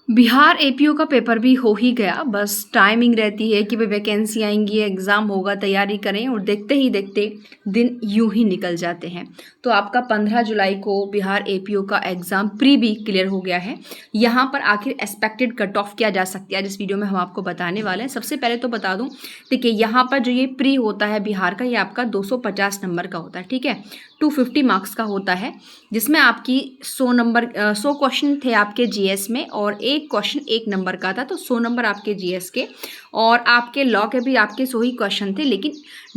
Bihar APO का paper भी हो ही गया, बस टाइमिंग रहती है कि भाई वैकेंसी आएंगी, एग्ज़ाम होगा, तैयारी करें और देखते ही देखते दिन यूं ही निकल जाते हैं। तो आपका 15 जुलाई को बिहार एपीओ का एग्ज़ाम प्री भी क्लियर हो गया है। यहाँ पर आखिर एक्सपेक्टेड कट ऑफ किया जा सकता है, जिस वीडियो में हम आपको बताने वाले हैं। सबसे पहले तो बता दूं, देखिए यहाँ पर जो ये प्री होता है बिहार का, ये आपका 250 नंबर का होता है, ठीक है। 250 मार्क्स का होता है, जिसमें आपकी 100 क्वेश्चन थे आपके जीएस में और एक क्वेश्चन 1 नंबर का था, तो 100 नंबर आपके जीएस के। और आपके लॉ के भी आपके 100 ही क्वेश्चन थे, लेकिन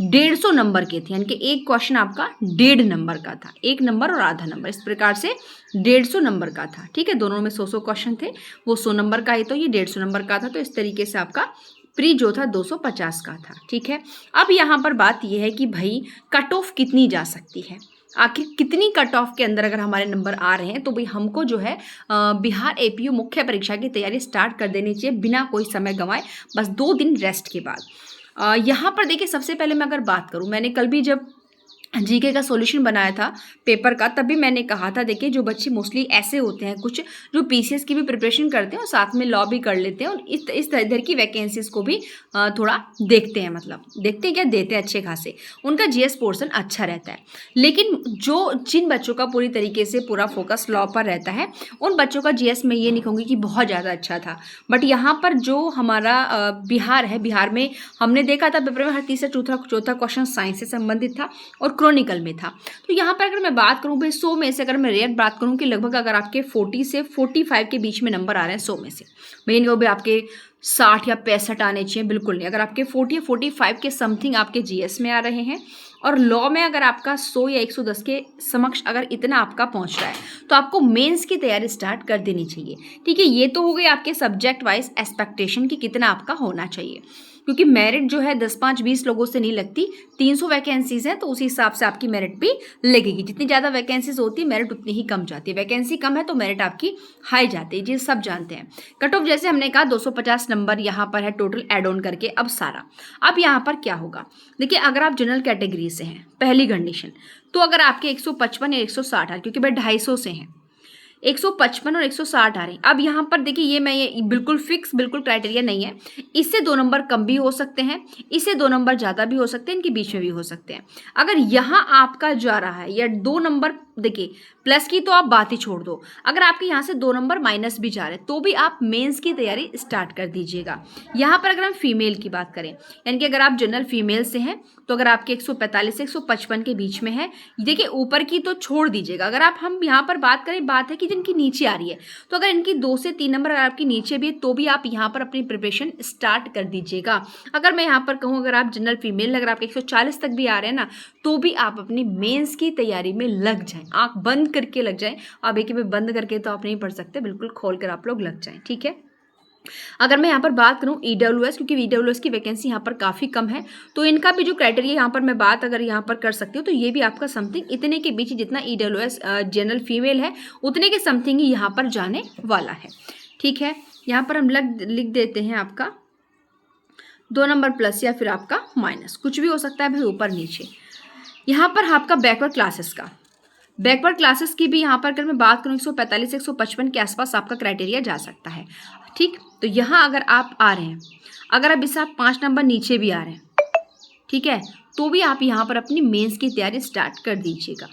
150 नंबर के थे, यानी कि एक क्वेश्चन आपका 1.5 नंबर का था, 1 नंबर और आधा नंबर, इस प्रकार से 150 नंबर का था, ठीक है। दोनों में 100 क्वेश्चन थे, वो 100 नंबर का ही, तो ये 150 नंबर का था। तो इस तरीके से आपका प्री जो था 250 का था, ठीक है। अब यहाँ पर बात यह है कि भाई कट ऑफ कितनी जा सकती है, आखिर कितनी कट ऑफ के अंदर अगर हमारे नंबर आ रहे हैं तो भाई हमको जो है बिहार एपीओ मुख्य परीक्षा की तैयारी स्टार्ट कर देनी चाहिए बिना कोई समय गंवाए, बस 2 दिन रेस्ट के बाद। यहाँ पर देखिए, सबसे पहले मैं अगर बात करूँ, मैंने कल भी जब जीके का सॉल्यूशन बनाया था पेपर का, तब भी मैंने कहा था, देखिए जो बच्चे मोस्टली ऐसे होते हैं कुछ जो पीसीएस की भी प्रिपरेशन करते हैं और साथ में लॉ भी कर लेते हैं और इस इधर की वैकेंसीज को भी थोड़ा देखते हैं, मतलब देखते हैं क्या, देते हैं अच्छे खासे, उनका जीएस पोर्शन अच्छा रहता है। लेकिन जिन बच्चों का पूरी तरीके से पूरा फोकस लॉ पर रहता है, उन बच्चों का जीएस में ये नहीं कहूँगी कि बहुत ज़्यादा अच्छा था। बट यहाँ पर जो हमारा बिहार है, बिहार में हमने देखा था पेपर में हर तीसरा चौथा क्वेश्चन साइंस से संबंधित था और क्रॉनिकल में था। तो यहाँ पर अगर मैं बात करूँ भाई 100 में से, अगर मैं रेट बात करूँ कि लगभग अगर आपके 40 से 45 के बीच में नंबर आ रहे हैं 100 में से, भाई इनको भी आपके 60 या 65 आने चाहिए, बिल्कुल नहीं। अगर आपके 40 या 45 के समथिंग आपके जीएस में आ रहे हैं और लॉ में अगर आपका 100 या 110 के समक्ष अगर इतना आपका पहुंच रहा है, तो आपको मेंस की तैयारी स्टार्ट कर देनी चाहिए, ठीक है। ये तो हो गई आपके सब्जेक्ट वाइज एक्सपेक्टेशन कि कितना आपका होना चाहिए, क्योंकि मेरिट जो है 10, 5, 20 लोगों से नहीं लगती, 300 वैकेंसीज हैं, तो उसी हिसाब से आपकी मेरिट भी लगेगी। जितनी ज़्यादा वैकेंसीज होती है मेरिट उतनी ही कम जाती है, वैकेंसी कम है तो मेरिट आपकी हाई जाती है, जी सब जानते हैं। कट ऑफ जैसे हमने कहा 250 नंबर यहाँ पर है टोटल एड ऑन करके। अब सारा, अब यहाँ पर क्या होगा, देखिए अगर आप जनरल कैटेगरी से हैं, पहली कंडीशन, तो अगर आपके 155 या 160 है, क्योंकि भाई 250 से हैं, 155 और 160 आ रही। अब यहाँ पर देखिए ये बिल्कुल फिक्स बिल्कुल क्राइटेरिया नहीं है, इससे 2 नंबर कम भी हो सकते हैं, इससे 2 नंबर ज़्यादा भी हो सकते हैं, इनके बीच में भी हो सकते हैं। अगर यहाँ आपका जा रहा है या 2 नंबर, देखिए प्लस की तो आप बात ही छोड़ दो, अगर आपके यहाँ से 2 नंबर माइनस भी जा रहे हैं तो भी आप मेंस की तैयारी स्टार्ट कर दीजिएगा। यहाँ पर अगर हम फीमेल की बात करें, यानी कि अगर आप जनरल फीमेल से हैं, तो अगर आपके 145 से 155 के बीच में है, देखिए ऊपर की तो छोड़ दीजिएगा। अगर हम यहाँ पर बात करें, बात है कि जिनकी नीचे आ रही है, तो अगर इनकी 2 से 3 नंबर अगर आपकी नीचे भी है तो भी आप यहाँ पर अपनी प्रिपरेशन स्टार्ट कर दीजिएगा। अगर मैं यहाँ पर कहूँ, अगर आप जनरल फीमेल अगर आपके 140 तक भी आ रहे हैं ना, तो भी आप अपनी मेंस की तैयारी में लग जाएं, आंख बंद करके लग जाएं। अब एक भी बंद करके तो आप नहीं पढ़ सकते, बिल्कुल खोल कर आप लोग लग जाएं, ठीक है। अगर मैं यहाँ पर बात करूँ ईडब्ल्यूएस, क्योंकि ईडब्ल्यूएस की वैकेंसी यहाँ पर काफ़ी कम है, तो इनका भी जो क्राइटेरिया यहाँ पर मैं बात अगर यहाँ पर कर सकती हूँ, तो ये भी आपका समथिंग इतने के बीच, जितना ईडब्ल्यूएस जनरल फीमेल है उतने के समथिंग ही यहाँ पर जाने वाला है, ठीक है। यहाँ पर हम लिख देते हैं आपका 2 नंबर प्लस या फिर आपका माइनस, कुछ भी हो सकता है भाई ऊपर नीचे। यहाँ पर आपका बैकवर्ड क्लासेस की भी यहाँ पर अगर मैं बात करूँ 145 से 155 के आसपास आपका क्राइटेरिया जा सकता है, ठीक। तो यहाँ अगर आप आ रहे हैं, अगर अब इससे आप 5 नंबर नीचे भी आ रहे हैं, ठीक है, तो भी आप यहाँ पर अपनी मेंस की तैयारी स्टार्ट कर दीजिएगा,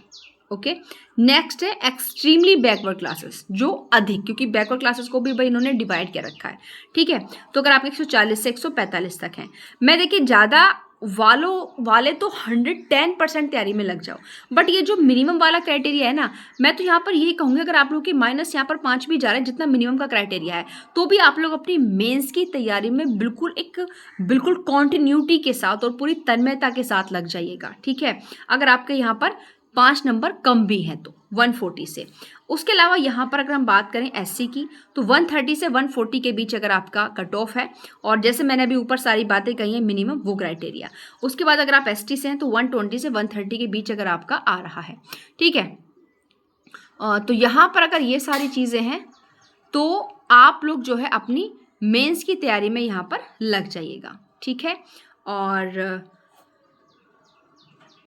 ओके। नेक्स्ट है एक्सट्रीमली बैकवर्ड क्लासेस, जो अधिक, क्योंकि बैकवर्ड क्लासेस को भी भाई इन्होंने डिवाइड कर रखा है, ठीक है। तो अगर आप 140 से 145 तक हैं, मैं देखिए ज़्यादा वाले तो 110% तैयारी में लग जाओ, बट ये जो मिनिमम वाला क्राइटेरिया है ना, मैं तो यहाँ पर यही कहूँगी, अगर आप लोग की माइनस यहाँ पर 5 भी जा रहे हैं, जितना मिनिमम का क्राइटेरिया है, तो भी आप लोग अपनी मेंस की तैयारी में बिल्कुल कॉन्टिन्यूटी के साथ और पूरी तन्मयता के साथ लग जाइएगा, ठीक है। अगर आपके यहाँ पर 5 नंबर कम भी हैं तो 140 से। उसके अलावा यहाँ पर अगर हम बात करें एससी की, तो 130 से 140 के बीच अगर आपका कट ऑफ है, और जैसे मैंने अभी ऊपर सारी बातें कही हैं मिनिमम वो क्राइटेरिया। उसके बाद अगर आप एसटी से हैं तो 120 से 130 के बीच अगर आपका आ रहा है, ठीक है। तो यहाँ पर अगर ये सारी चीज़ें हैं तो आप लोग जो है अपनी मेंस की तैयारी में यहाँ पर लग जाइएगा, ठीक है। और